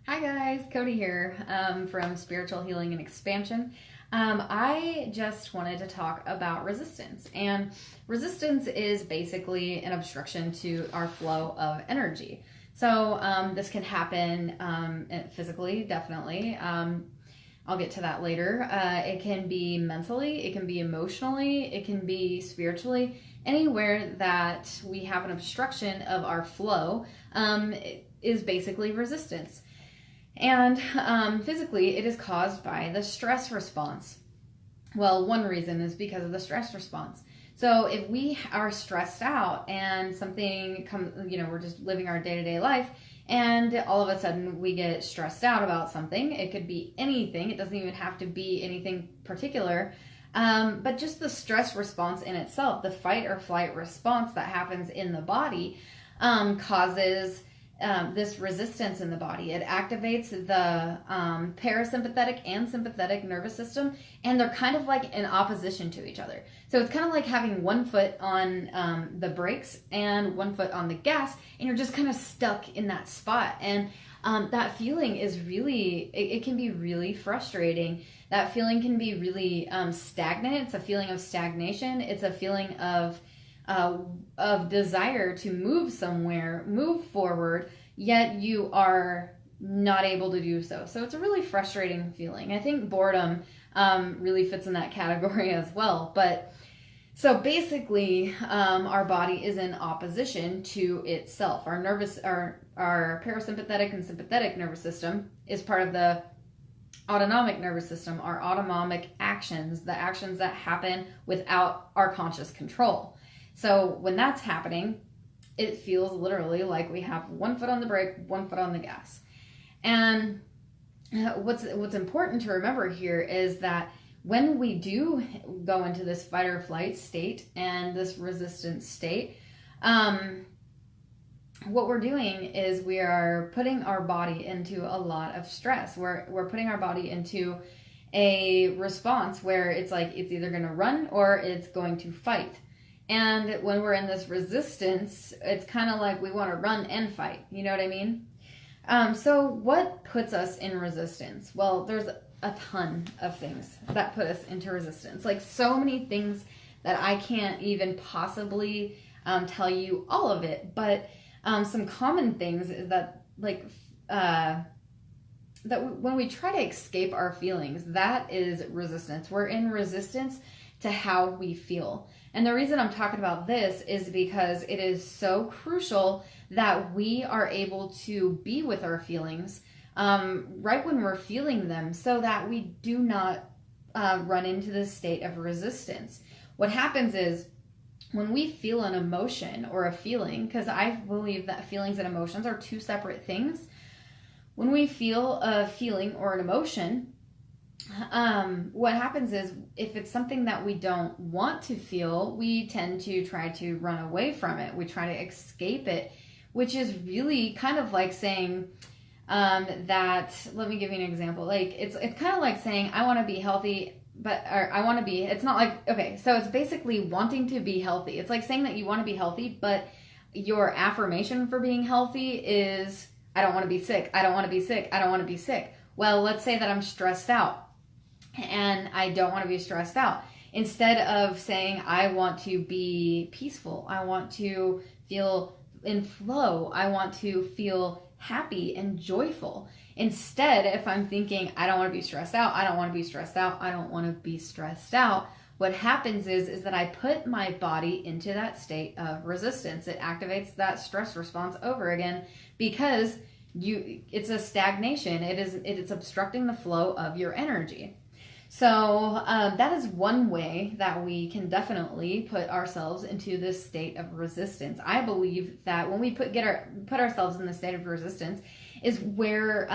Hi guys, Cody here from Spiritual Healing and Expansion. I just wanted to talk about resistance. And resistance is basically an obstruction to our flow of energy. So this can happen physically, definitely. I'll get to that later. It can be mentally, it can be emotionally, it can be spiritually. Anywhere that we have an obstruction of our flow is basically resistance. And physically, it is caused by the stress response. Well, one reason is because of the stress response. So if we are stressed out and something comes, we're just living our day-to-day life, and all of a sudden we get stressed out about something. It could be anything. It doesn't even have to be anything particular. But just the stress response in itself, the fight or flight response that happens in the body, causes this resistance in the body. It activates the parasympathetic and sympathetic nervous system, and they're kind of like in opposition to each other. So it's kind of like having one foot on the brakes and one foot on the gas, and you're just kind of stuck in that spot. And that feeling is really, it can be really frustrating. That feeling can be really stagnant. It's a feeling of stagnation. It's a feeling of desire to move somewhere, move forward, yet you are not able to do so. So it's a really frustrating feeling. I think boredom really fits in that category as well. But so basically, our body is in opposition to itself. Our parasympathetic and sympathetic nervous system is part of the autonomic nervous system. Our autonomic actions, the actions that happen without our conscious control. So when that's happening, it feels literally like we have one foot on the brake, one foot on the gas. And what's important to remember here is that when we do go into this fight or flight state and this resistance state, what we're doing is we are putting our body into a lot of stress. We're putting our body into a response where it's like it's either going to run or it's going to fight. And when we're in this resistance, it's kind of like we want to run and fight. You know what I mean? So what puts us in resistance? Well, there's a ton of things that put us into resistance. Like so many things that I can't even possibly tell you all of it. But some common things is that when we try to escape our feelings, that is resistance. We're in resistance to how we feel. And the reason I'm talking about this is because it is so crucial that we are able to be with our feelings right when we're feeling them, so that we do not run into this state of resistance. What happens is when we feel an emotion or a feeling, because I believe that feelings and emotions are two separate things. When we feel a feeling or an emotion, what happens is if it's something that we don't want to feel, we tend to try to run away from it. We try to escape it, which is really kind of like saying that, let me give you an example. Like it's kind of like saying, I want to be healthy, it's not like, okay, so it's basically wanting to be healthy. It's like saying that you want to be healthy, but your affirmation for being healthy is, I don't want to be sick. I don't want to be sick. I don't want to be sick. Well, let's say that I'm stressed out and I don't want to be stressed out. Instead of saying, I want to be peaceful, I want to feel in flow, I want to feel happy and joyful. Instead, if I'm thinking, I don't want to be stressed out, I don't want to be stressed out, I don't want to be stressed out, what happens is that I put my body into that state of resistance. It activates that stress response over again because it's a stagnation. It is obstructing the flow of your energy. So that is one way that we can definitely put ourselves into this state of resistance. I believe that when we put ourselves in the state of resistance is where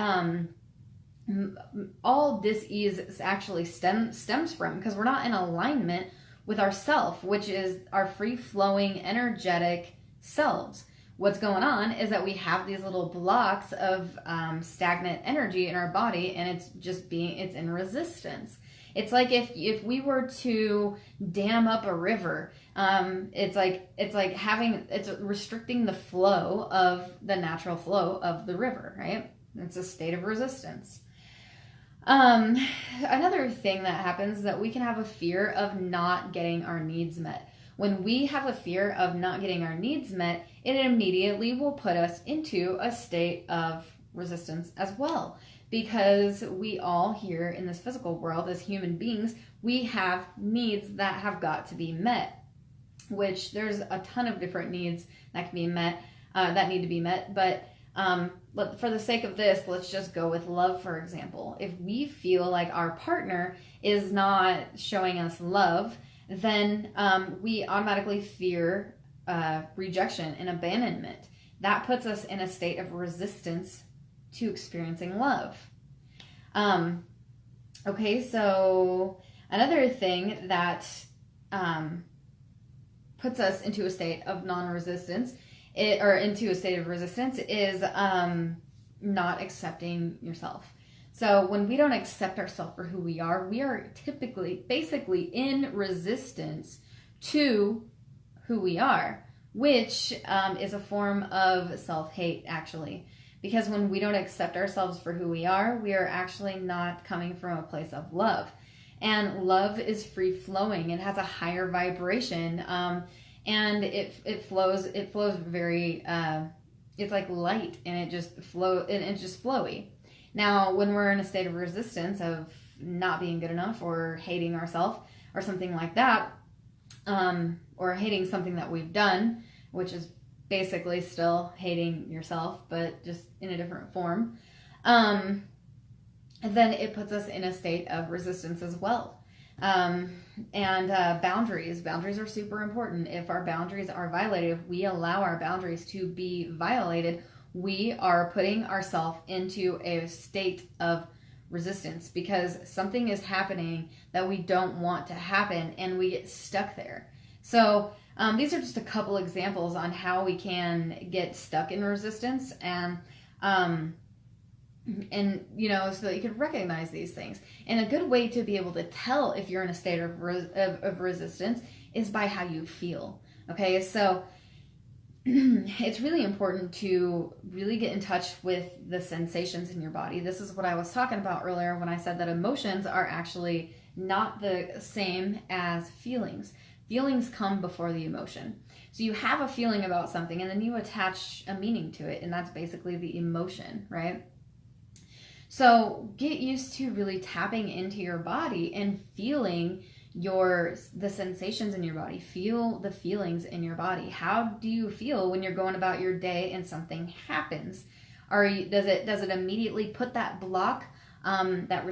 all dis-ease actually stems from, because we're not in alignment with ourself, which is our free-flowing, energetic selves. What's going on is that we have these little blocks of stagnant energy in our body, and it's in resistance. It's like if we were to dam up a river, it's restricting the flow of the natural flow of the river, right? It's a state of resistance. Another thing that happens is that we can have a fear of not getting our needs met. When we have a fear of not getting our needs met, it immediately will put us into a state of resistance as well. Because we all here in this physical world as human beings, we have needs that have got to be met, which there's a ton of different needs that can be met, that need to be met. But for the sake of this, let's just go with love, for example. If we feel like our partner is not showing us love, then we automatically fear rejection and abandonment. That puts us in a state of resistance to experiencing love. Okay, so another thing that puts us into a state of non-resistance, or into a state of resistance, is not accepting yourself. So when we don't accept ourselves for who we are basically in resistance to who we are, which is a form of self-hate, actually. Because when we don't accept ourselves for who we are actually not coming from a place of love. And love is free-flowing. It has a higher vibration, and it flows very, it's like light, and it's just flowy. Now, when we're in a state of resistance of not being good enough or hating ourselves or something like that, or hating something that we've done, which is basically still hating yourself, but just in a different form, then it puts us in a state of resistance as well. Boundaries are super important. If our boundaries are violated, if we allow our boundaries to be violated, we are putting ourselves into a state of resistance because something is happening that we don't want to happen, and we get stuck there. So these are just a couple examples on how we can get stuck in resistance, and you know, so that you can recognize these things. And a good way to be able to tell if you're in a state of resistance is by how you feel. Okay, so it's really important to really get in touch with the sensations in your body. This is what I was talking about earlier when I said that emotions are actually not the same as feelings. Feelings come before the emotion. So you have a feeling about something and then you attach a meaning to it, and that's basically the emotion, right? So get used to really tapping into your body and feeling the sensations in your body. Feel the feelings in your body. How do you feel when you're going about your day and something happens? Does it immediately put that block, that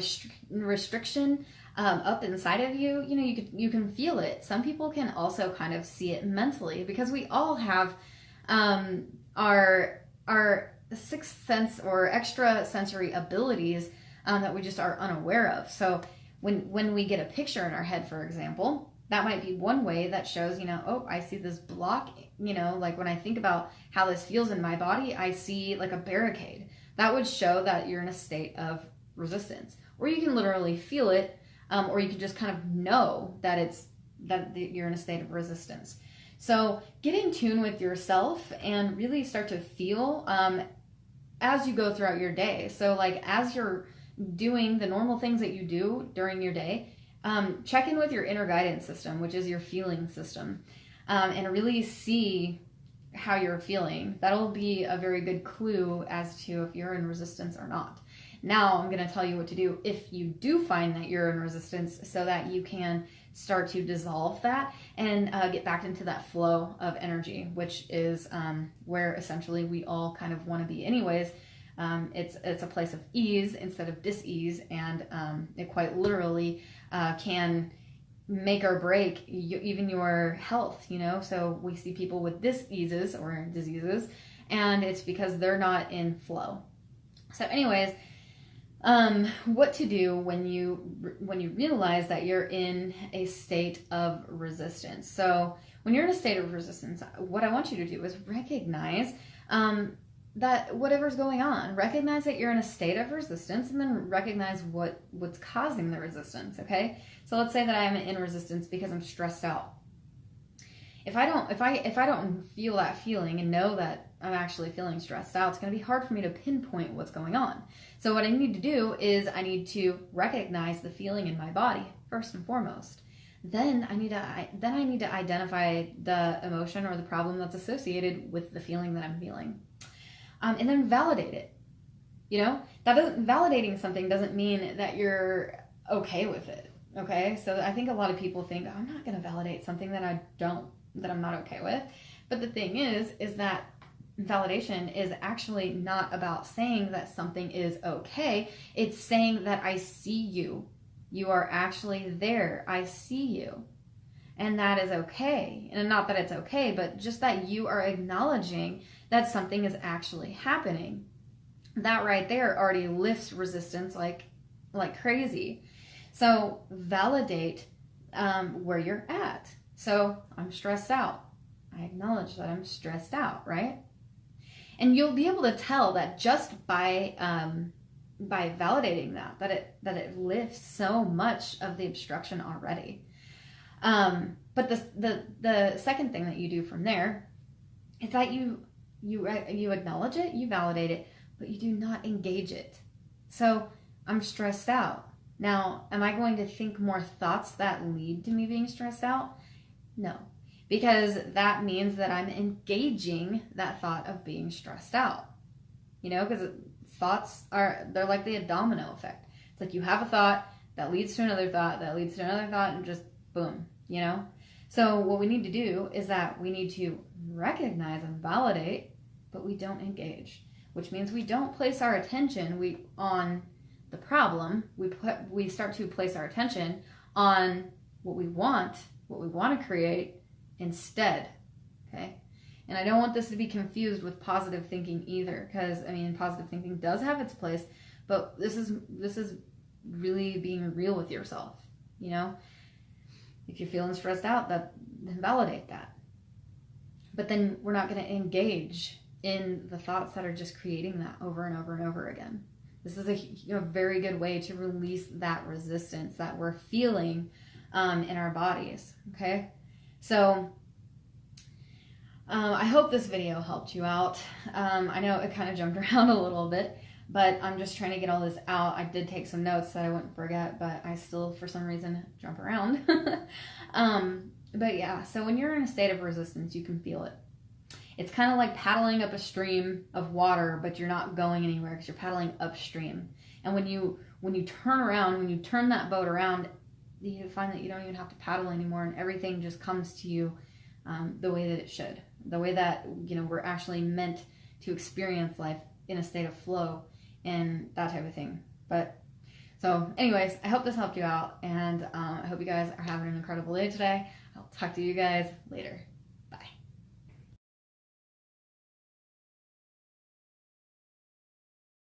restriction up inside of you? You know, you can feel it. Some people can also kind of see it mentally, because we all have our sixth sense or extra sensory abilities that we just are unaware of. So when we get a picture in our head, for example, that might be one way that shows, you know, oh, I see this block, you know, like when I think about how this feels in my body, I see like a barricade. That would show that you're in a state of resistance. Or you can literally feel it, or you can just kind of know that you're in a state of resistance. So get in tune with yourself and really start to feel as you go throughout your day. So like as you're doing the normal things that you do during your day, check in with your inner guidance system, which is your feeling system, and really see how you're feeling. That'll be a very good clue as to if you're in resistance or not. Now I'm going to tell you what to do if you do find that you're in resistance, so that you can start to dissolve that and get back into that flow of energy, which is where essentially we all kind of want to be anyways. It's a place of ease instead of dis-ease, and it quite literally can make or break even your health, you know. So we see people with dis-eases or diseases, and it's because they're not in flow. So anyways, what to do when you realize that you're in a state of resistance. So when you're in a state of resistance, what I want you to do is recognize that whatever's going on, recognize that you're in a state of resistance, and then recognize what's causing the resistance. Okay, so let's say that I'm in resistance because I'm stressed out. If I don't feel that feeling and know that I'm actually feeling stressed out, it's going to be hard for me to pinpoint what's going on. So what I need to do is I need to recognize the feeling in my body first and foremost. Then I need to identify the emotion or the problem that's associated with the feeling that I'm feeling, and then validate it. Validating something doesn't mean that you're okay with it. Okay, so I think a lot of people think, oh, I'm not going to validate something that I'm not okay with. But the thing is that validation is actually not about saying that something is okay. It's saying that I see you. You are actually there. I see you. And that is okay. And not that it's okay, but just that you are acknowledging that something is actually happening. That right there already lifts resistance like crazy. So validate where you're at. So I'm stressed out. I acknowledge that I'm stressed out, right? And you'll be able to tell that just by validating that it lifts so much of the obstruction already. But the second thing that you do from there is that you acknowledge it, you validate it, but you do not engage it. So I'm stressed out. Now, am I going to think more thoughts that lead to me being stressed out? No, because that means that I'm engaging that thought of being stressed out. Because thoughts they're like the domino effect. It's like you have a thought that leads to another thought, that leads to another thought, and just boom, So what we need to do is that we need to recognize and validate, but we don't engage, which means we don't place our attention on the problem. We start to place our attention on what we want to create instead. Okay? And I don't want this to be confused with positive thinking either, because positive thinking does have its place, but this is really being real with yourself. If you're feeling stressed out, then validate that. But then we're not going to engage in the thoughts that are just creating that over and over and over again. This is a very good way to release that resistance that we're feeling in our bodies. Okay, so I hope this video helped you out. I know it kind of jumped around a little bit, but I'm just trying to get all this out. I did take some notes that I wouldn't forget, but I still, for some reason, jump around. But yeah, so when you're in a state of resistance, you can feel it. It's kind of like paddling up a stream of water, but you're not going anywhere because you're paddling upstream. And when you turn around, when you turn that boat around, you find that you don't even have to paddle anymore, and everything just comes to you the way that it should, the way that we're actually meant to experience life in a state of flow and that type of thing. But so, anyways, I hope this helped you out, and I hope you guys are having an incredible day today. I'll talk to you guys later.